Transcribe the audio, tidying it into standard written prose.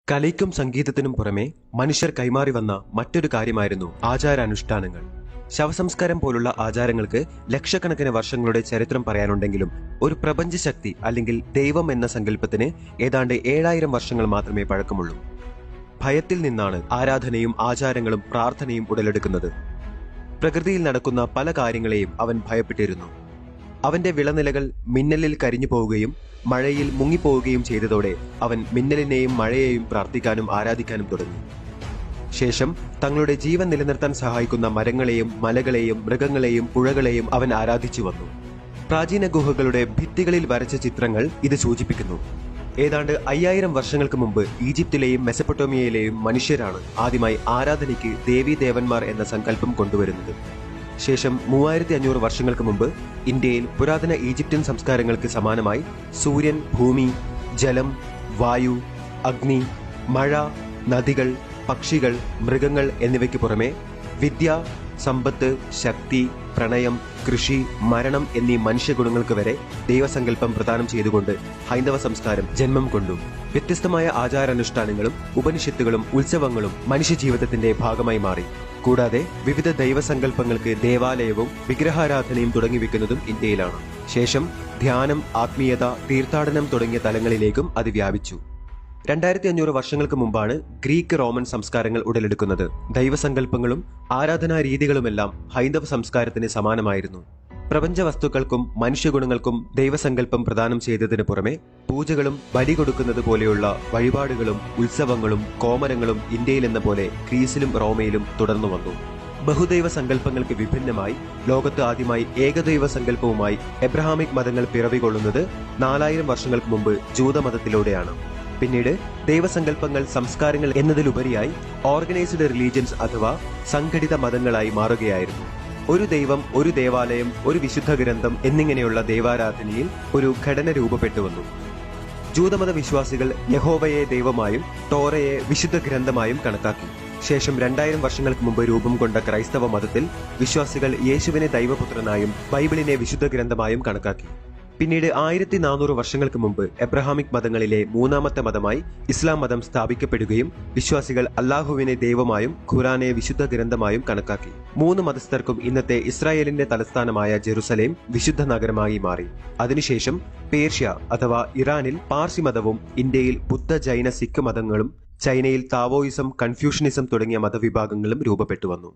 കലയ്ക്കും സംഗീതത്തിനും പുറമെ മനുഷ്യർ കൈമാറി വന്ന മറ്റൊരു കാര്യമായിരുന്നു ആചാരാനുഷ്ഠാനങ്ങൾ. ശവസംസ്കാരം പോലുള്ള ആചാരങ്ങൾക്ക് ലക്ഷക്കണക്കിന് വർഷങ്ങളുടെ ചരിത്രം പറയാനുണ്ടെങ്കിലും ഒരു പ്രപഞ്ചശക്തി അല്ലെങ്കിൽ ദൈവം എന്ന സങ്കല്പത്തിന് ഏതാണ്ട് 7000 വർഷങ്ങൾ മാത്രമേ പഴക്കമുള്ളൂ. ഭയത്തിൽ നിന്നാണ് ആരാധനയും ആചാരങ്ങളും പ്രാർത്ഥനയും ഉടലെടുക്കുന്നത്. പ്രകൃതിയിൽ നടക്കുന്ന പല കാര്യങ്ങളെയും അവൻ ഭയപ്പെട്ടിരുന്നു. അവന്റെ വിളനിലകൾ മിന്നലിൽ കരിഞ്ഞു പോവുകയും മഴയിൽ മുങ്ങിപ്പോവുകയും ചെയ്തതോടെ അവൻ മിന്നലിനെയും മഴയെയും പ്രാർത്ഥിക്കാനും ആരാധിക്കാനും തുടങ്ങി. ശേഷം തങ്ങളുടെ ജീവൻ നിലനിർത്താൻ സഹായിക്കുന്ന മരങ്ങളെയും മലകളെയും മൃഗങ്ങളെയും പുഴകളെയും അവൻ ആരാധിച്ചു വന്നു. പ്രാചീന ഗുഹകളുടെ ഭിത്തികളിൽ വരച്ച ചിത്രങ്ങൾ ഇത് സൂചിപ്പിക്കുന്നു. ഏതാണ്ട് 5000 വർഷങ്ങൾക്ക് മുമ്പ് ഈജിപ്തിലെയും മെസപ്പൊട്ടോമിയയിലെയും മനുഷ്യരാണ് ആദ്യമായി ആരാധനയ്ക്ക് ദേവീദേവന്മാർ എന്ന സങ്കല്പം കൊണ്ടുവരുന്നത്. ശേഷം 3500 വർഷങ്ങൾക്ക് മുമ്പ് ഇന്ത്യയിൽ പുരാതന ഈജിപ്ഷ്യൻ സംസ്കാരങ്ങൾക്ക് സമാനമായി സൂര്യൻ, ഭൂമി, ജലം, വായു, അഗ്നി, മഴ, നദികൾ, പക്ഷികൾ, മൃഗങ്ങൾ എന്നിവയ്ക്ക് പുറമെ വിദ്യ, സമ്പത്ത്, ശക്തി, പ്രണയം, കൃഷി, മരണം എന്നീ മനുഷ്യഗുണങ്ങൾക്ക് വരെ ദൈവസങ്കല്പം പ്രദാനം ചെയ്തുകൊണ്ട് ഹൈന്ദവ സംസ്കാരം ജന്മം കൊണ്ടു. വ്യത്യസ്തമായ ആചാരാനുഷ്ഠാനങ്ങളും ഉപനിഷത്തുകളും ഉത്സവങ്ങളും മനുഷ്യജീവിതത്തിന്റെ ഭാഗമായി മാറി. കൂടാതെ വിവിധ ദൈവസങ്കല്പങ്ങൾക്ക് ദേവാലയവും വിഗ്രഹാരാധനയും തുടങ്ങിവെക്കുന്നതും ഇന്ത്യയിലാണ്. ശേഷം ധ്യാനം, ആത്മീയത, തീർത്ഥാടനം തുടങ്ങിയ തലങ്ങളിലേക്കും അത് വ്യാപിച്ചു. 2500 വർഷങ്ങൾക്ക് മുമ്പാണ് ഗ്രീക്ക്, റോമൻ സംസ്കാരങ്ങൾ ഉടലെടുക്കുന്നത്. ദൈവസങ്കല്പങ്ങളും ആരാധനാ രീതികളുമെല്ലാം ഹൈന്ദവ സംസ്കാരത്തിന് സമാനമായിരുന്നു. പ്രപഞ്ച വസ്തുക്കൾക്കും മനുഷ്യഗുണങ്ങൾക്കും ദൈവസങ്കല്പം പ്രദാനം ചെയ്തതിനു പുറമെ പൂജകളും ബലി കൊടുക്കുന്നത് പോലെയുള്ള വഴിപാടുകളും ഉത്സവങ്ങളും കോമരങ്ങളും ഇന്ത്യയിലെന്ന പോലെ ഗ്രീസിലും റോമയിലും തുടർന്നു വന്നു. ബഹുദൈവ സങ്കല്പങ്ങൾക്ക് വിഭിന്നമായി ലോകത്ത് ആദ്യമായി ഏകദൈവ സങ്കല്പവുമായി എബ്രഹാമിക് മതങ്ങൾ പിറവികൊള്ളുന്നത് 4000 വർഷങ്ങൾക്ക് മുമ്പ് ജൂതമതത്തിലൂടെയാണ്. പിന്നീട് ദൈവസങ്കല്പങ്ങൾ സംസ്കാരങ്ങൾ എന്നതിലുപരിയായി ഓർഗനൈസ്ഡ് റിലീജിയൻസ് അഥവാ സംഘടിത മതങ്ങളായി മാറുകയായിരുന്നു. ഒരു ദൈവം, ഒരു ദേവാലയം, ഒരു വിശുദ്ധ ഗ്രന്ഥം എന്നിങ്ങനെയുള്ള ദൈവാരാധനയിൽ ഒരു ഘടന രൂപപ്പെട്ടു വന്നു. ജൂതമത വിശ്വാസികൾ യഹോവയെ ദൈവമായും ടോറയെ വിശുദ്ധ ഗ്രന്ഥമായും കണക്കാക്കി. ശേഷം 2000 വർഷങ്ങൾക്ക് മുമ്പ് രൂപം കൊണ്ട ക്രൈസ്തവ മതത്തിൽ വിശ്വാസികൾ യേശുവിനെ ദൈവപുത്രനായും ബൈബിളിനെ വിശുദ്ധ ഗ്രന്ഥമായും കണക്കാക്കി. പിന്നീട് 1400 വർഷങ്ങൾക്ക് മുമ്പ് എബ്രഹാമിക് മതങ്ങളിലെ മൂന്നാമത്തെ മതമായി ഇസ്ലാം മതം സ്ഥാപിക്കപ്പെടുകയും വിശ്വാസികൾ അല്ലാഹുവിനെ ദൈവമായും ഖുറാനെ വിശുദ്ധ ഗ്രന്ഥമായും കണക്കാക്കി. 3 മതസ്ഥർക്കും ഇന്നത്തെ ഇസ്രായേലിന്റെ തലസ്ഥാനമായ ജെറുസലേം വിശുദ്ധ നഗരമായി മാറി. അതിനുശേഷം പേർഷ്യ അഥവാ ഇറാനിൽ പാർസി മതവും, ഇന്ത്യയിൽ ബുദ്ധ, ജൈന, സിഖ് മതങ്ങളും, ചൈനയിൽ താവോയിസം, കൺഫ്യൂഷനിസം തുടങ്ങിയ മതവിഭാഗങ്ങളും രൂപപ്പെട്ടു വന്നു.